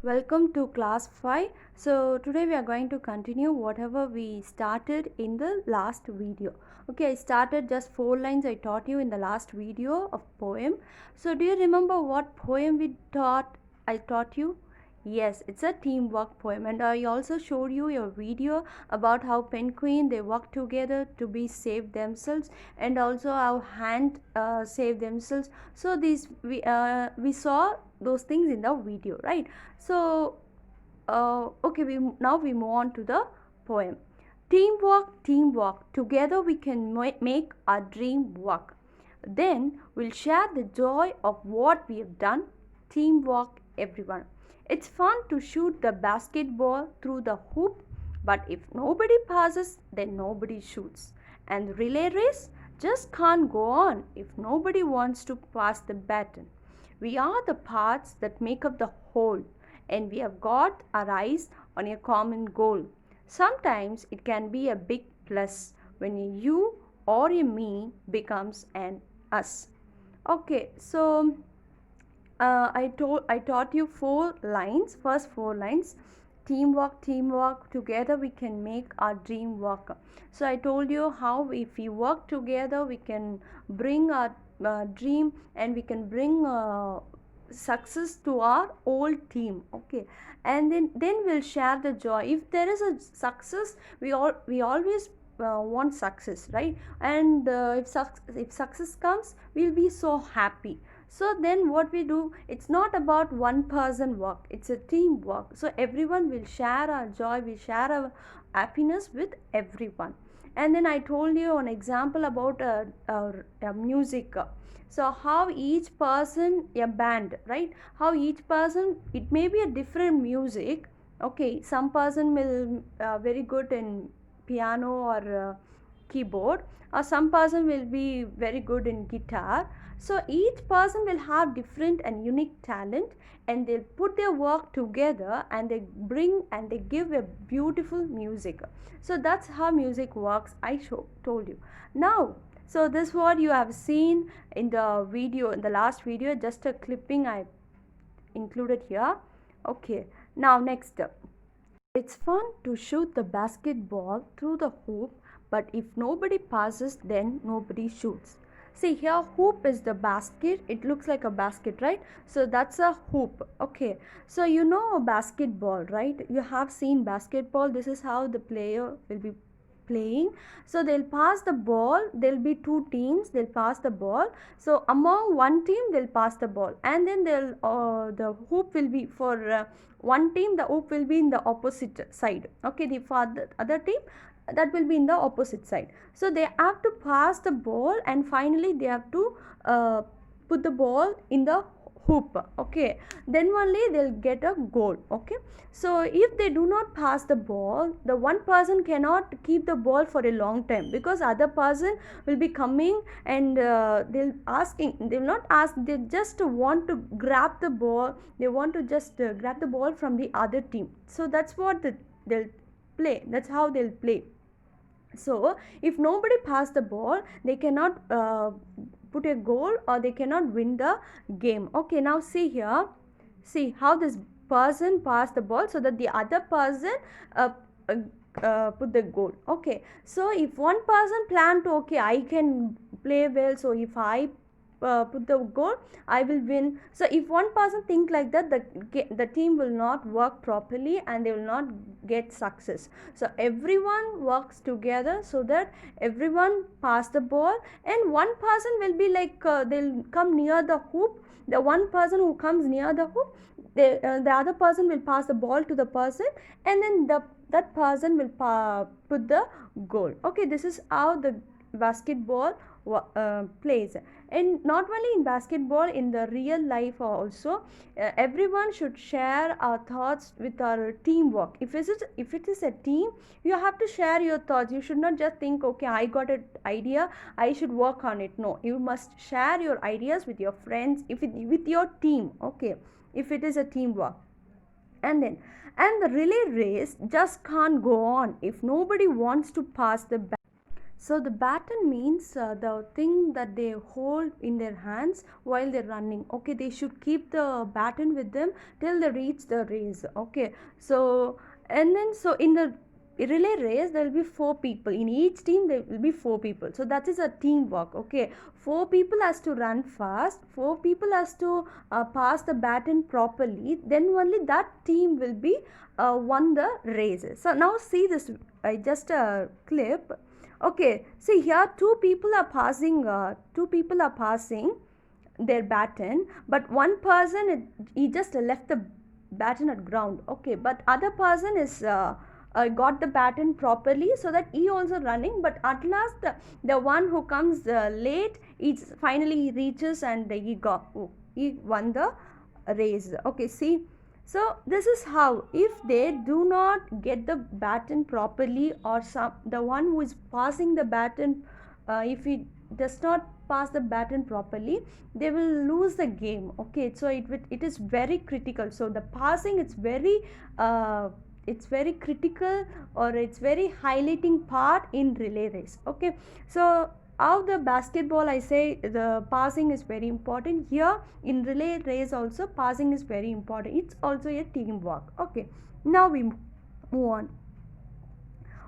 Welcome to class 5. So today we are going to continue whatever we started in the last video. Okay, I started just 4 lines I taught you in the last video of poem. So do you remember what poem I taught you? Yes, it's a teamwork poem, and I also showed you a video about how penguin they work together to be save themselves, and also how hand save themselves. So we saw those things in the video, right? So okay, now we move on to the poem. Teamwork, together we can make our dream work. Then we'll share the joy of what we have done. Teamwork, everyone. It's fun to shoot the basketball through the hoop, but if nobody passes, then nobody shoots. And the relay race just can't go on if nobody wants to pass the baton. We are the parts that make up the whole, and we have got our eyes on a common goal. Sometimes it can be a big plus when a you or a me becomes an us. Okay, so I taught you 4 lines. First 4 lines. Teamwork, together we can make our dream work. So I told you how if we work together we can bring our dream, and we can bring success to our whole team. Okay, and then we'll share the joy. If there is a success, we always want success, right? And if success comes, we'll be so happy. So then what we do, it's not about one person work, it's a team work. So everyone will share our joy, we share our happiness with everyone. And then I told you an example about music. So how each person, a band, right? How each person, it may be a different music. Okay, some person will very good in piano or keyboard, or some person will be very good in guitar. So each person will have different and unique talent, and they'll put their work together and they bring and they give a beautiful music. So that's how music works. Told you. Now, so this is what you have seen in the video, in the last video, just a clipping I included here. Okay, now next. It's fun to shoot the basketball through the hoop, but if nobody passes, then nobody shoots. See here, hoop is the basket. It looks like a basket, right? So that's a hoop. Okay, so you know basketball, right? You have seen basketball. This is how the player will be playing. So they'll pass the ball. There'll be 2 teams. They'll pass the ball. So among one team, they'll pass the ball, and then the hoop will be for one team. The hoop will be in the opposite side. Okay, for the other team, that will be in the opposite side. So they have to pass the ball, and finally they have to put the ball in the hoop. Okay, then only they'll get a goal. Okay, so if they do not pass the ball, the one person cannot keep the ball for a long time, because other person will be coming, and they'll not ask, they just want to grab the ball. They want to just grab the ball from the other team. So that's what they'll play. That's how they'll play. So if nobody pass the ball, they cannot put a goal, or they cannot win the game. Okay, now see here, see how this person passed the ball so that the other person put the goal. Okay, so if one person plan to, okay, I can play well, so if I put the goal, I will win. So if one person think like that, the team will not work properly, and they will not get success. So everyone works together so that everyone pass the ball, and one person will be like they'll come near the hoop. The one person who comes near the hoop, the other person will pass the ball to the person, and then that person will put the goal. Okay, this is how the basketball plays. And not only in basketball, in the real life also, everyone should share our thoughts with our teamwork. If it is a team, you have to share your thoughts. You should not just think, okay, I got an idea, I should work on it. No, you must share your ideas with your friends, with your team. Okay, if it is a teamwork. And the relay race just can't go on if nobody wants to pass the So the baton means the thing that they hold in their hands while they're running. Okay, they should keep the baton with them till they reach the race. Okay, so and then so in the relay race there will be four people in each team. There will be four people, so that is a teamwork. Okay, four people has to run fast, four people has to pass the baton properly, then only that team will be won the race. So now see this, just a clip. Okay, see here two people are passing their baton, but one person he just left the baton at ground. Okay, but other person is got the baton properly, so that he also running, but at last the one who comes late, he finally reaches and he won the race. Okay, see, so this is how, if they do not get the baton properly, or the one who is passing the baton, if he does not pass the baton properly, they will lose the game. Okay, so it is very critical. So the passing, it's very critical, or it's very highlighting part in relay race. Okay, so how the basketball, I say the passing is very important. Here in relay race also passing is very important. It's also a teamwork. Okay, now we move on.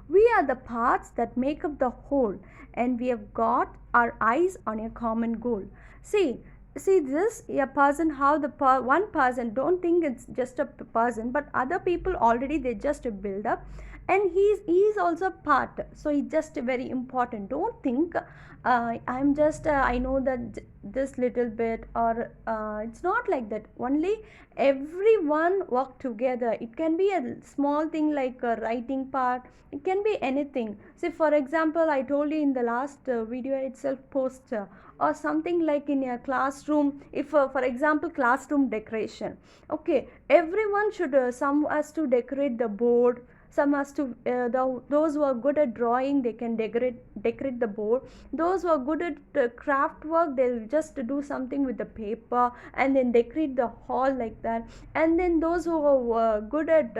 We are the parts that make up the whole, and we have got our eyes on a common goal. See this, a person, how the one person, don't think it's just a person, but other people already they just build up, and he is also part, so he's just very important. Don't think I'm just I know that this little bit, or it's not like that. Only everyone work together. It can be a small thing like a writing part, it can be anything. See, for example, I told you in the last video itself, poster or something like in a classroom. If for example, classroom decoration. Okay, everyone should some has to decorate the board, some has to those who are good at drawing, they can decorate the board. Those who are good at craft work, they'll just do something with the paper and then decorate the hall like that. And then those who are good at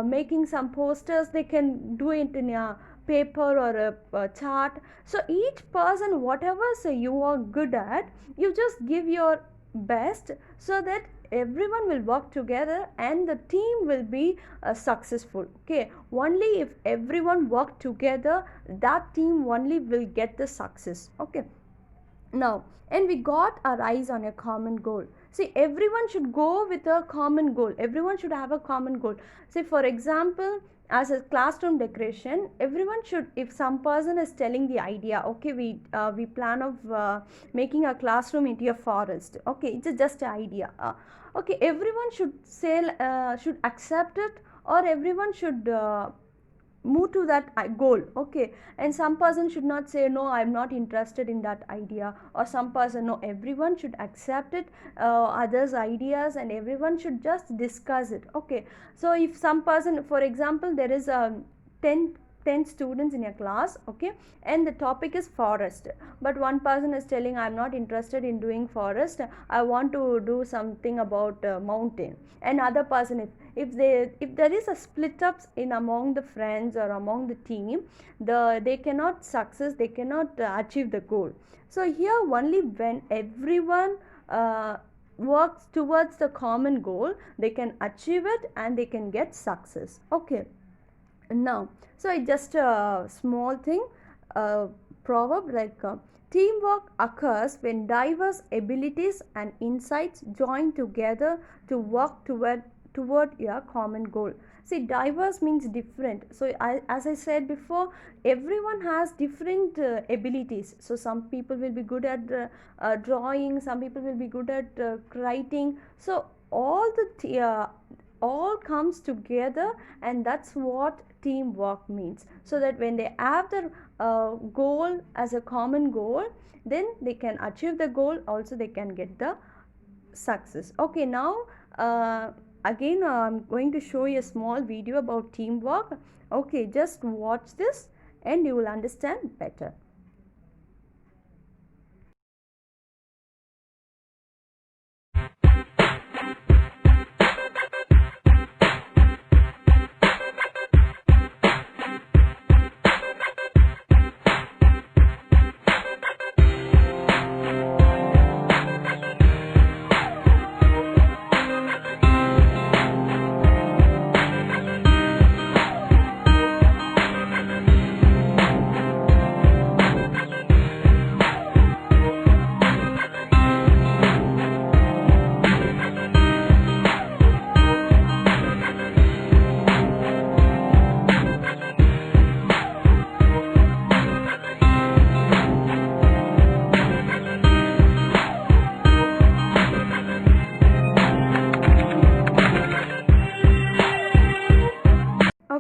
making some posters, they can do it in a paper or a chart. So each person, whatever so you are good at, you just give your best, so that everyone will work together and the team will be successful. Okay, only if everyone work together, that team only will get the success. Okay, now, and we got our eyes on a common goal. See, everyone should go with a common goal, everyone should have a common goal. Say, for example, as a classroom decoration, everyone should, if some person is telling the idea, okay, we plan of making a classroom into a forest. Okay, it's just an idea. Okay, everyone should say should accept it, or everyone should move to that goal. Okay, and some person should not say no, I'm not interested in that idea, or some person, no, everyone should accept it, others ideas, and everyone should just discuss it. Okay, so if some person, for example, there is a 10 students in a class. Okay, and the topic is forest, but one person is telling, I'm not interested in doing forest, I want to do something about mountain. And other person, if there is a split ups in among the friends or among the team, they cannot success, they cannot achieve the goal. So here only when everyone works towards the common goal, they can achieve it and they can get success. Okay, now, so it's just a small thing, proverb like teamwork occurs when diverse abilities and insights join together to work toward a common goal. See, diverse means different. So as I said before, everyone has different abilities. So some people will be good at drawing, some people will be good at writing. So all comes together, and that's what teamwork means. So that when they have the goal as a common goal, then they can achieve the goal, also they can get the success. Okay, now again I'm going to show you a small video about teamwork. Okay, just watch this and you will understand better.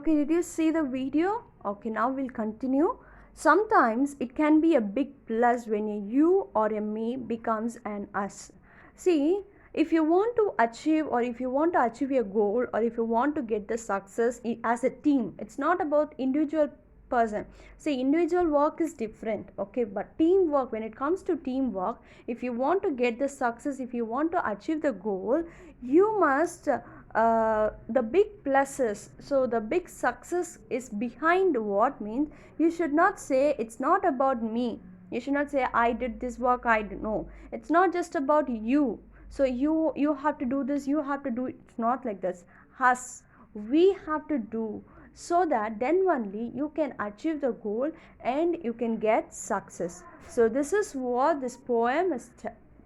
Okay, did you see the video? Okay, now we'll continue. Sometimes it can be a big plus when a you or a me becomes an us. See, if you want to achieve, or if you want to achieve your goal, or if you want to get the success as a team, it's not about individual person. See, individual work is different, okay, but teamwork, when it comes to teamwork, if you want to get the success, if you want to achieve the goal, you must the big pluses, so the big success is behind what means you should not say it's not about me. You should not say I did this work, I don't know. It's not just about you. So you have to do this, you have to do it. It's not like this. Us, we have to do, so that then only you can achieve the goal and you can get success. So this is what this poem is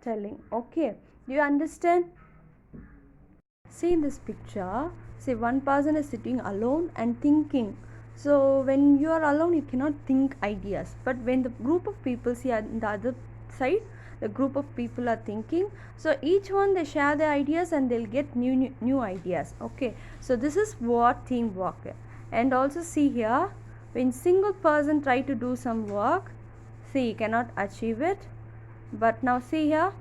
telling. Okay, do you understand? See in this picture, say one person is sitting alone and thinking. So when you are alone, you cannot think ideas. But when the group of people, see on the other side, the group of people are thinking. So each one they share their ideas and they'll get new ideas. Okay. So this is what teamwork is. And also see here, when single person try to do some work, see, cannot achieve it. But now see here,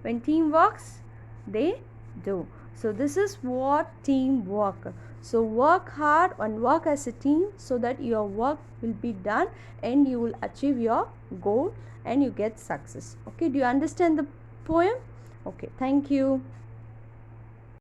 when team works, they do. So this is what teamwork. So work hard and work as a team so that your work will be done and you will achieve your goal and you get success. Okay, do you understand the poem? Okay, thank you.